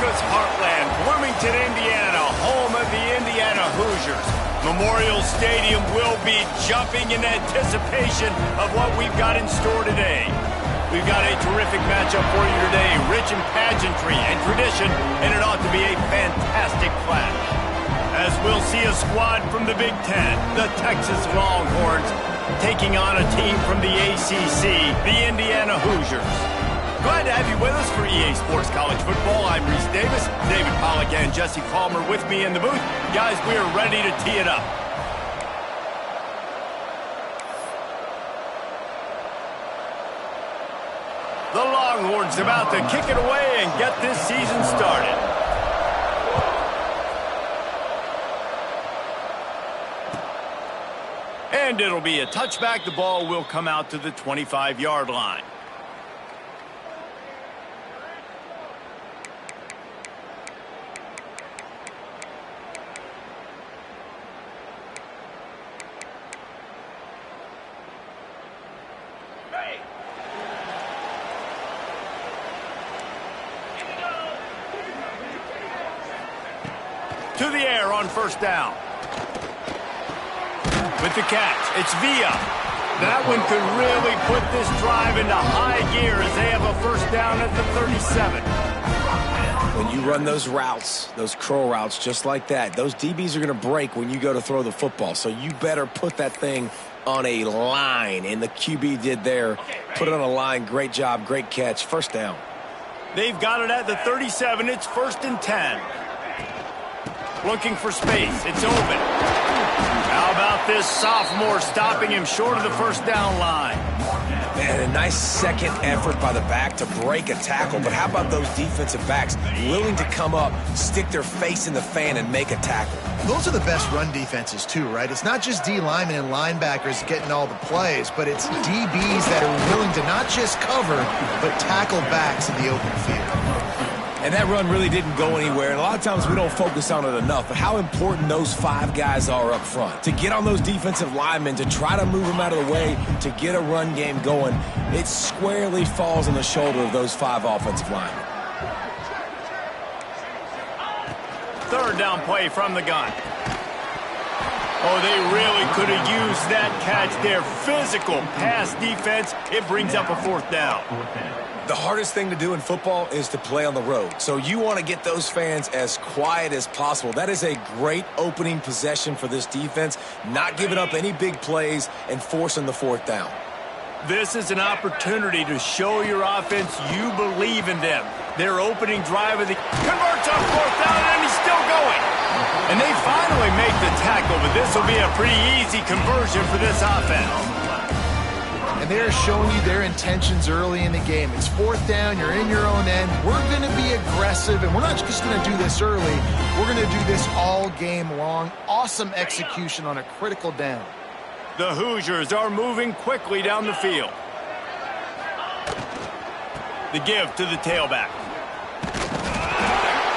America's heartland, Bloomington, Indiana, home of the Indiana Hoosiers. Memorial Stadium will be jumping in anticipation of what we've got in store today. We've got a terrific matchup for you today, rich in pageantry and tradition, and it ought to be a fantastic clash. As we'll see a squad from the Big Ten, the Texas Longhorns, taking on a team from the ACC, the Indiana Hoosiers. Glad to have you with us for EA Sports College Football. I'm Reese Davis, David Pollack and Jesse Palmer with me in the booth. Guys, we are ready to tee it up. The Longhorns about to kick it away and get this season started. And it'll be a touchback. The ball will come out to the 25-yard line. To the air on first down. With the catch, it's Villa. That one could really put this drive into high gear as they have a first down at the 37. When you run those routes, those curl routes just like that, those DBs are going to break when you go to throw the football. So you better put that thing on a line, and the QB did there. Put it on a line. Great job, great catch. First down. They've got it at the 37. It's 1st and 10. Looking for space. It's open. How about this sophomore stopping him short of the first down line? Man, a nice second effort by the back to break a tackle. But how about those defensive backs willing to come up, stick their face in the fan, and make a tackle? Those are the best run defenses, too, right? It's not just D linemen and linebackers getting all the plays, but it's DBs that are willing to not just cover, but tackle backs in the open field. And that run really didn't go anywhere. And a lot of times we don't focus on it enough, but how important those five guys are up front. To get on those defensive linemen, to try to move them out of the way, to get a run game going, it squarely falls on the shoulder of those five offensive linemen. Third down play from the gun. Oh, they really could have used that catch there. Physical pass defense. It brings up a fourth down. The hardest thing to do in football is to play on the road. So you want to get those fans as quiet as possible. That is a great opening possession for this defense, not giving up any big plays and forcing the fourth down. This is an opportunity to show your offense you believe in them. Their opening drive of the converts on fourth down, and he's still going. And they finally make the tackle, but this will be a pretty easy conversion for this offense. And they're showing you their intentions early in the game. It's fourth down, you're in your own end. We're going to be aggressive, and we're not just going to do this early. We're going to do this all game long. Awesome execution on a critical down. The Hoosiers are moving quickly down the field. The give to the tailback.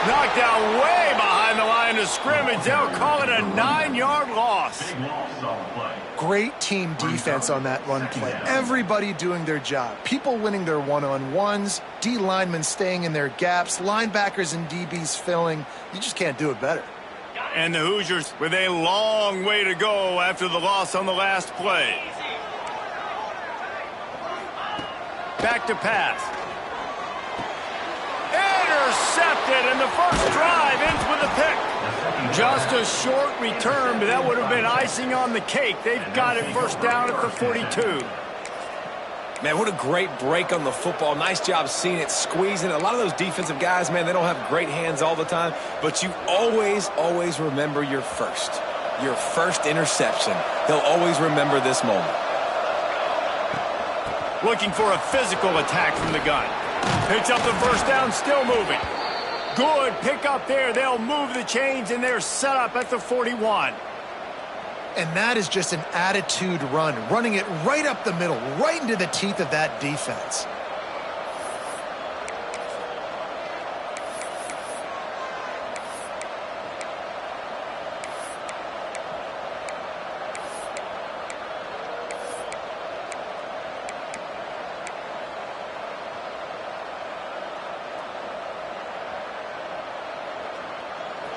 Knocked down way behind the line of scrimmage. They'll call it a 9-yard loss. Great team defense on that run play. Everybody doing their job. People winning their one-on-ones, D linemen staying in their gaps, linebackers and DBs filling. You just can't do it better. And the Hoosiers with a long way to go after the loss on the last play. Back to pass. Intercepted, and the first drive ends with a pick. Just a short return, but that would have been icing on the cake. They've got it first down at the 42. Man, what a great break on the football. Nice job seeing it, squeezing it. A lot of those defensive guys, man, they don't have great hands all the time, but you always, always remember your first interception. They'll always remember this moment. Looking for a physical attack from the gun. Picks up the first down, still moving. Good pick up there. They'll move the chains, and they're set up at the 41. And that is just an attitude run, running it right up the middle, right into the teeth of that defense.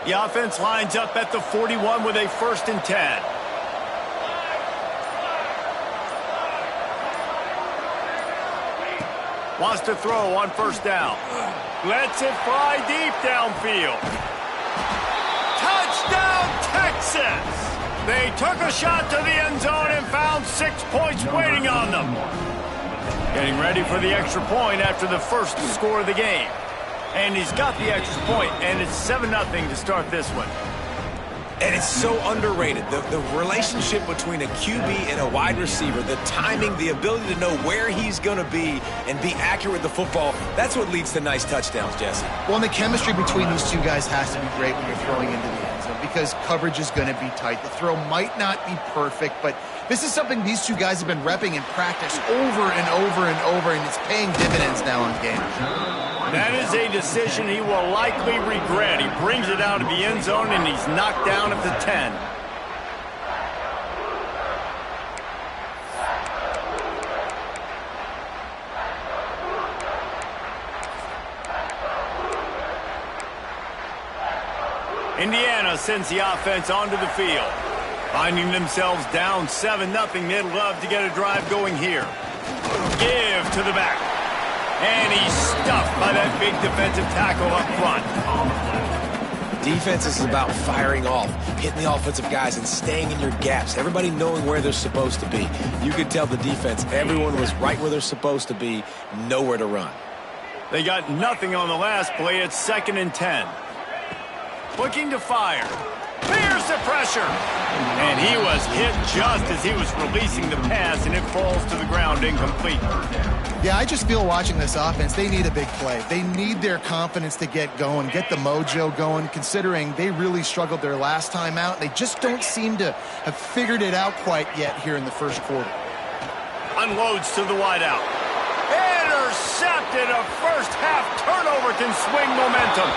The offense lines up at the 41 with a 1st and 10. Wants to throw on 1st down. Lets it fly deep downfield. Touchdown, Texas! They took a shot to the end zone and found 6 points waiting on them. Getting ready for the extra point after the first score of the game. And he's got the extra point, and it's 7-0 to start this one. And it's so underrated. The relationship between a QB and a wide receiver, the timing, the ability to know where he's going to be and be accurate with the football, that's what leads to nice touchdowns, Jesse. Well, and the chemistry between these two guys has to be great when you're throwing into the end zone because coverage is going to be tight. The throw might not be perfect, but this is something these two guys have been repping in practice over and over and over, and it's paying dividends now in games. That is a decision he will likely regret. He brings it out of the end zone, and he's knocked down at the 10. Indiana sends the offense onto the field. Finding themselves down 7-0, they'd love to get a drive going here. Give to the back. And he's stuffed by that big defensive tackle up front. Defense is about firing off, hitting the offensive guys, and staying in your gaps. Everybody knowing where they're supposed to be. You could tell the defense, everyone was right where they're supposed to be, nowhere to run. They got nothing on the last play. It's 2nd and 10. Looking to fire. Clears the pressure. And he was hit just as he was releasing the pass, and it falls to the ground incomplete. Yeah, I just feel watching this offense, they need a big play. They need their confidence to get going, get the mojo going, considering they really struggled their last time out. They just don't seem to have figured it out quite yet here in the first quarter. Unloads to the wideout. Intercepted. A first-half turnover can swing momentum.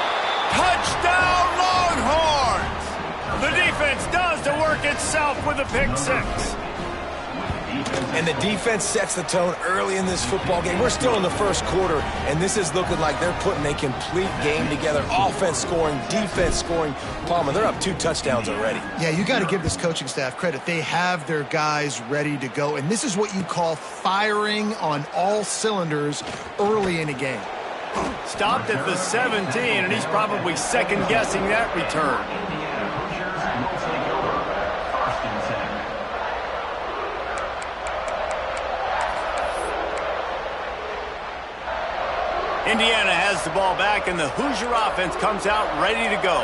Touchdown, Longhorns! The defense does the work itself with a pick 6. And the defense sets the tone early in this football game. We're still in the first quarter, and this is looking like they're putting a complete game together. Offense scoring, defense scoring. Palmer, they're up 2 touchdowns already. Yeah, you got to give this coaching staff credit. They have their guys ready to go, and this is what you call firing on all cylinders early in a game. Stopped at the 17, and he's probably second-guessing that return. Indiana has the ball back, and the Hoosier offense comes out ready to go.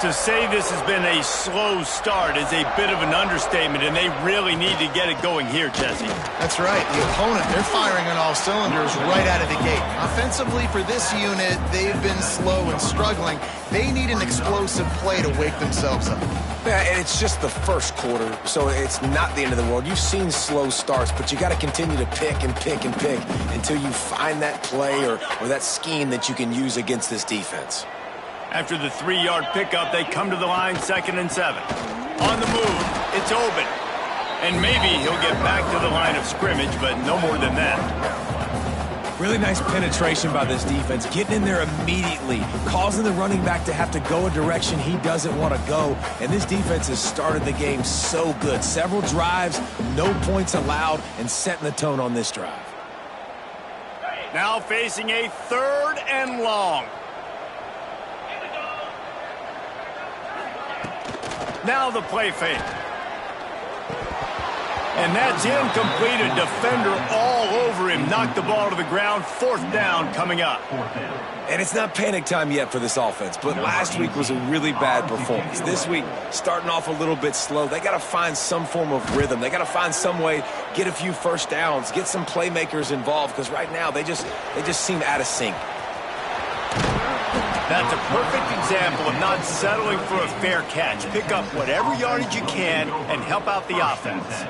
To say this has been a slow start is a bit of an understatement, and they really need to get it going here, Jesse. That's right. The opponent, they're firing on all cylinders right out of the gate. Offensively, for this unit, they've been slow and struggling. They need an explosive play to wake themselves up. Yeah, and it's just the first quarter, so it's not the end of the world. You've seen slow starts, but you got to continue to pick and pick and pick until you find that play or that scheme that you can use against this defense. After the 3-yard pickup, they come to the line, 2nd and 7. On the move, it's Oben. And maybe he'll get back to the line of scrimmage, but no more than that. Really nice penetration by this defense, getting in there immediately, causing the running back to have to go a direction he doesn't want to go. And this defense has started the game so good. Several drives, no points allowed, and setting the tone on this drive. Now facing a 3rd and long. Now the play fake. And that's incomplete. A defender all over him. Knocked the ball to the ground. 4th down coming up. And it's not panic time yet for this offense, but last week was a really bad performance. This week, starting off a little bit slow. They got to find some form of rhythm. They got to find some way, get a few first downs, get some playmakers involved, because right now they just seem out of sync. That's a perfect example of not settling for a fair catch. Pick up whatever yardage you can and help out the offense.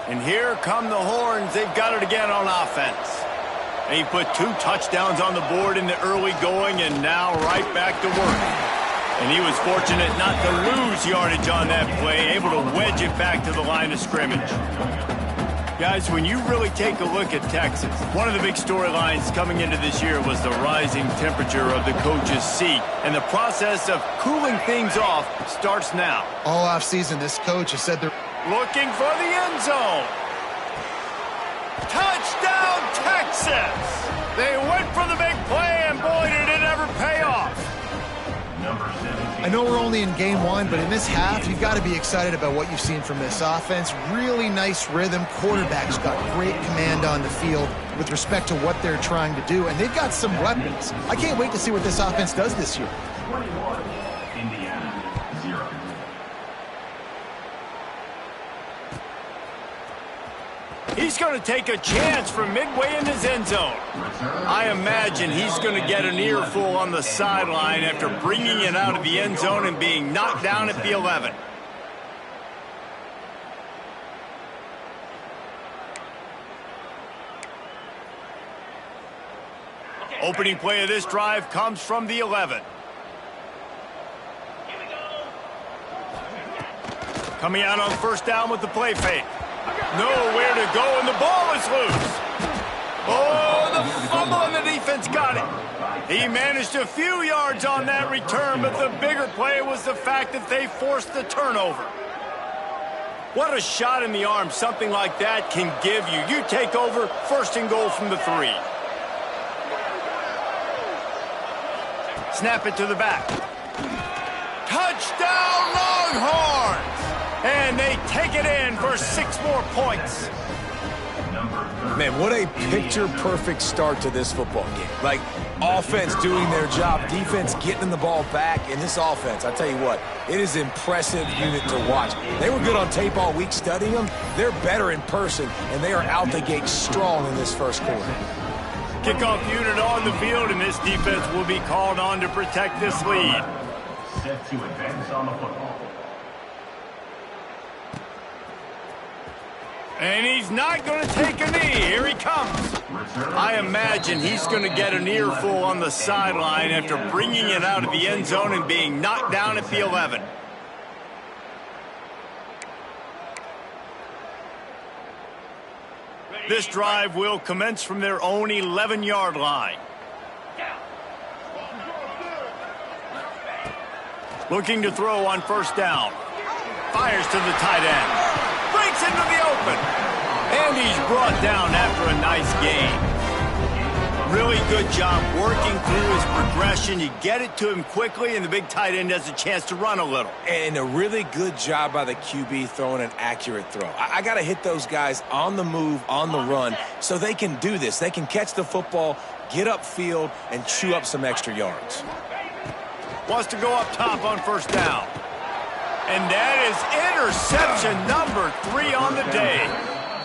And here come the Horns. They've got it again on offense. They put 2 touchdowns on the board in the early going, and now right back to work. And he was fortunate not to lose yardage on that play, able to wedge it back to the line of scrimmage. Guys, when you really take a look at Texas, one of the big storylines coming into this year was the rising temperature of the coach's seat. And the process of cooling things off starts now. All offseason, this coach has said they're looking for the end zone. Touchdown, Texas! They went for the big play, and boy, did it ever pay off. I know we're only in game one, but in this half, you've got to be excited about what you've seen from this offense. Really nice rhythm. Quarterback's got great command on the field with respect to what they're trying to do, and they've got some weapons. I can't wait to see what this offense does this year. 21, Indiana, 0. He's going to take a chance from midway in his end zone. I imagine he's going to get an earful on the sideline after bringing it out of the end zone and being knocked down at the 11. Opening play of this drive comes from the 11. Coming out on first down with the play fake. Nowhere to go, and the ball is loose. Oh, the fumble, and the defense got it. He managed a few yards on that return, but the bigger play was the fact that they forced the turnover. What a shot in the arm something like that can give you. You take over, first and goal from the 3. Snap it to the back. Touchdown, Longhorns! And they take it in for 6 more points. Man, what a picture-perfect start to this football game. Like, offense doing their job, defense getting the ball back, and this offense, I tell you what, it is an impressive unit to watch. They were good on tape all week studying them. They're better in person, and they are out the gate strong in this first quarter. Kickoff unit on the field, and this defense will be called on to protect this lead. Set to advance on the football. And he's not going to take a knee. Here he comes. I imagine he's going to get an earful on the sideline after bringing it out of the end zone and being knocked down at the 11. This drive will commence from their own 11-yard line. Looking to throw on first down. Fires to the tight end. Breaks into the open. And he's brought down after a nice gain. Really good job working through his progression. You get it to him quickly, and the big tight end has a chance to run a little. And a really good job by the QB throwing an accurate throw. I got to hit those guys on the move, on the run, so they can do this. They can catch the football, get upfield, and chew up some extra yards. Wants to go up top on first down. And that is interception number 3 on the day.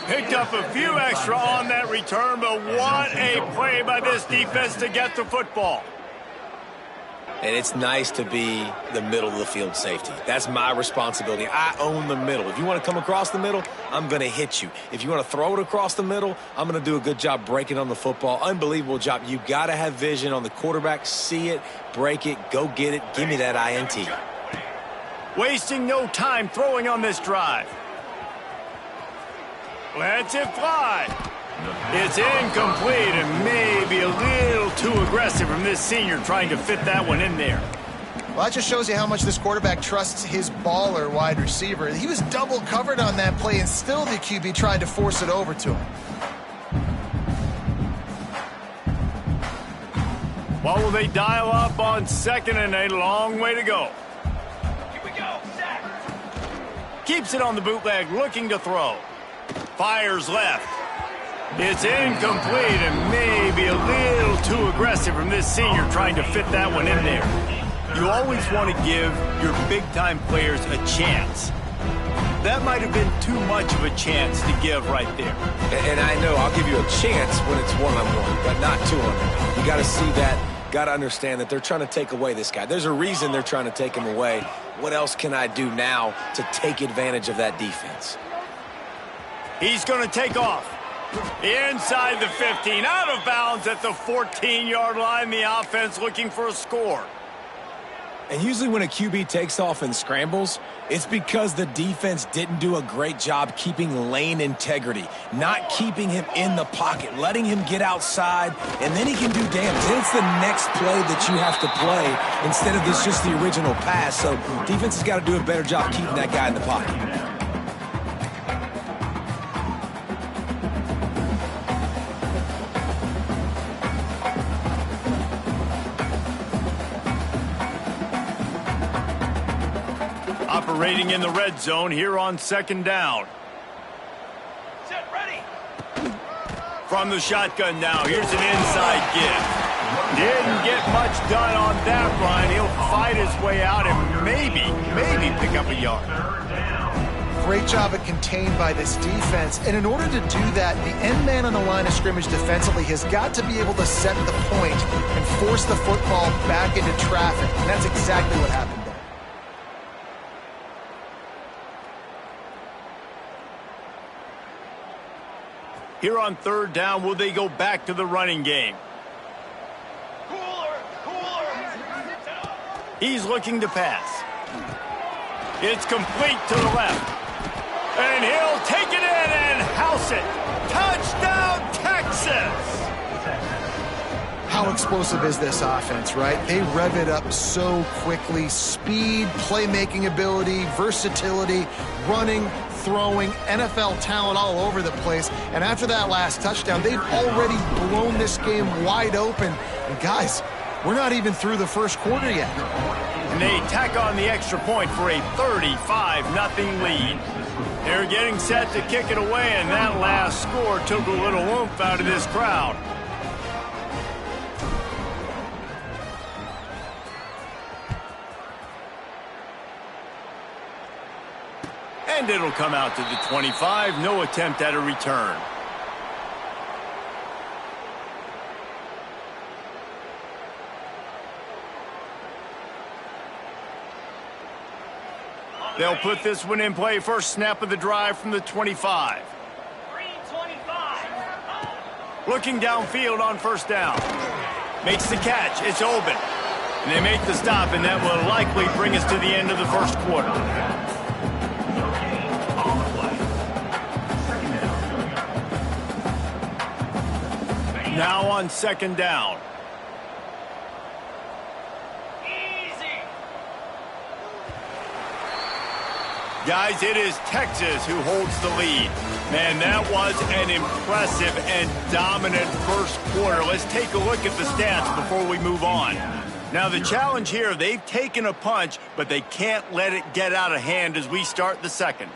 Picked up a few extra on that return, but what a play by this defense to get the football. And it's nice to be the middle of the field safety. That's my responsibility. I own the middle. If you want to come across the middle, I'm going to hit you. If you want to throw it across the middle, I'm going to do a good job breaking on the football. Unbelievable job. You got to have vision on the quarterback. See it, break it, go get it. Give me that INT. Wasting no time throwing on this drive. Lets it fly. It's incomplete and maybe a little too aggressive from this senior trying to fit that one in there. Well, that just shows you how much this quarterback trusts his baller wide receiver. He was double covered on that play, and still the QB tried to force it over to him. What will they dial up on second and a long way to go? Keeps it on the bootleg, looking to throw. Fires left. It's incomplete and maybe a little too aggressive from this senior trying to fit that one in there. You always want to give your big-time players a chance. That might have been too much of a chance to give right there. And I know I'll give you a chance when it's one-on-one, but not two-on-one. You got to see that. Got to understand that they're trying to take away this guy. There's a reason they're trying to take him away. What else can I do now to take advantage of that defense? He's going to take off. Inside the 15, out of bounds at the 14-yard line. The offense looking for a score. And usually when a QB takes off and scrambles, it's because the defense didn't do a great job keeping lane integrity, not keeping him in the pocket, letting him get outside, and then he can do damage. Then it's the next play that you have to play instead of this just the original pass. So defense has got to do a better job keeping that guy in the pocket. Operating in the red zone here on second down. Set ready. From the shotgun now, here's an inside give. Didn't get much done on that run. He'll fight his way out and maybe pick up a yard. Great job at contained by this defense. And in order to do that, the end man on the line of scrimmage defensively has got to be able to set the point and force the football back into traffic. And that's exactly what happened there. Here on third down, will they go back to the running game? Cooler. He's looking to pass. It's complete to the left. And he'll take it in and house it. Touchdown, Texas! How explosive is this offense, right? They rev it up so quickly. Speed, playmaking ability, versatility, running, throwing, NFL talent all over the place. And after that last touchdown, they've already blown this game wide open. And guys, we're not even through the first quarter yet. And they tack on the extra point for a 35-0 lead. They're getting set to kick it away, and that last score took a little oomph out of this crowd. And it'll come out to the 25. No attempt at a return. They'll put this one in play. First snap of the drive from the 25. Looking downfield on first down. Makes the catch. It's open. And they make the stop, and that will likely bring us to the end of the first quarter. Now on second down. Guys, it is Texas who holds the lead. Man, that was an impressive and dominant first quarter. Let's take a look at the stats before we move on. Now, the challenge here, they've taken a punch, but they can't let it get out of hand as we start the second.